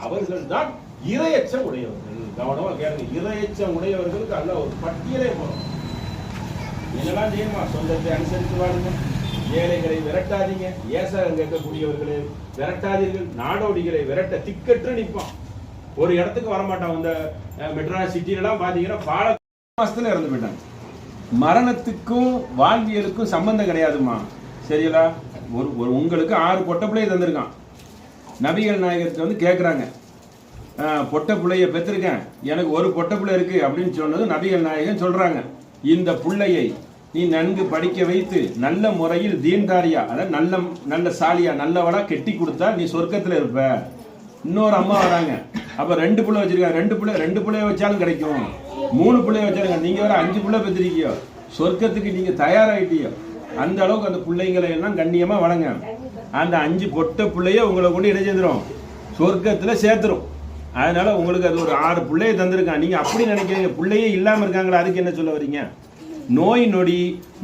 அவர்கள் தான் இரையச்சம் உடையவர்கள். கவனமா கேளுங்க, இரையச்சம் உடையவர்களுக்கு அல்ல ஒரு பட்டியலே போறோம். என்னெல்லாம் செய்யுமா? சொந்தத்தை அனுசரித்து வாழுங்க, ஏழைகளை விரட்டாதீங்க, ஏசகம் கேட்கக்கூடியவர்களை விரட்டாதீர்கள், நாடோடிகளை விரட்ட திக்கற்று நிற்பான். ஒரு இடத்துக்கு வரமாட்டான். இந்த மெட்ராஸ் சிட்டிலாம் பாத்தீங்கன்னா பால மாசத்துல இறந்து போயிட்டாங்க. மரணத்துக்கும் வாழ்வியலுக்கும் சம்பந்தம் கிடையாதுமா. சரிங்களா? ஒரு உங்களுக்கு 6 பொட்ட பிள்ளையை தந்திருக்கான். நபிகள் நாயகத்தை வந்து கேட்குறாங்க, பொட்ட பிள்ளைய பெற்றிருக்கேன், எனக்கு ஒரு பொட்ட பிள்ளை இருக்கு அப்படின்னு சொன்னது நபிகள் நாயகன் சொல்றாங்க, இந்த பிள்ளையை நீ நன்கு படிக்க வைத்து நல்ல முறையில் தீன்தாரியா, அதாவது நல்ல சாலியா நல்லவளா கெட்டி கொடுத்தா நீ சொர்க்கத்தில் இருப்ப. இன்னொரு அம்மா வராங்க, அப்ப 2 பிள்ளை வச்சிருக்காங்க, 2 பிள்ளைய வச்சாலும் கிடைக்கும், 3 பிள்ளைய வச்சாலும், நீங்க வேற 5 பிள்ளை பெற்றிருக்கியோ, சொர்க்கத்துக்கு நீங்க தயாராயிட்டியோ. அந்த அளவுக்கு அந்த பிள்ளைங்களை எல்லாம் கண்ணியமா வளங்க. அந்த 5 பொட்ட பிள்ளைய உங்களை கொண்டு இட சேர்ந்துரும், சொர்க்கத்துல சேர்த்துரும். அதனால உங்களுக்கு அது ஒரு 6 பிள்ளைய தந்திருக்கான். நீங்க அப்படி நினைக்கிறீங்க, பிள்ளையே இல்லாம இருக்காங்களா? அதுக்கு என்ன சொல்ல வரீங்க? நோய் நொடி,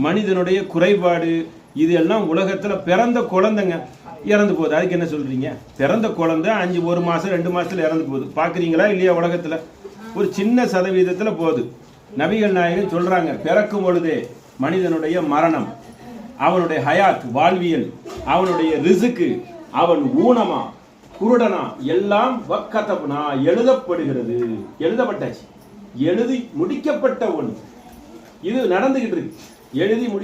மனிதனுடைய குறைபாடு, இது எல்லாம் உலகத்துல பிறந்த குழந்தைங்க இறந்து போகுது. அதுக்கு என்ன சொல்றீங்க? பிறந்த குழந்தை 1 மாசம் 2 மாசத்துல இறந்து போகுது. பாக்குறீங்களா இல்லையா? உலகத்துல ஒரு சின்ன சதவீதத்துல போகுது. நபிகள் நாயகன் சொல்றாங்க, பிறக்கும் பொழுதே மனிதனுடைய மரணம், அவனுடைய ஹயாத் வாழ்வியல், அவனுடைய ரிசுக்கு, அவன் ஊனமா குருடனா எல்லாம் வக்கதப்னா எழுதப்படுகிறது. எழுதப்பட்டாச்சு, எழுதி முடிக்கப்பட்ட ஒன்று. இது நடந்துகிட்டு இருக்கு. எழுதி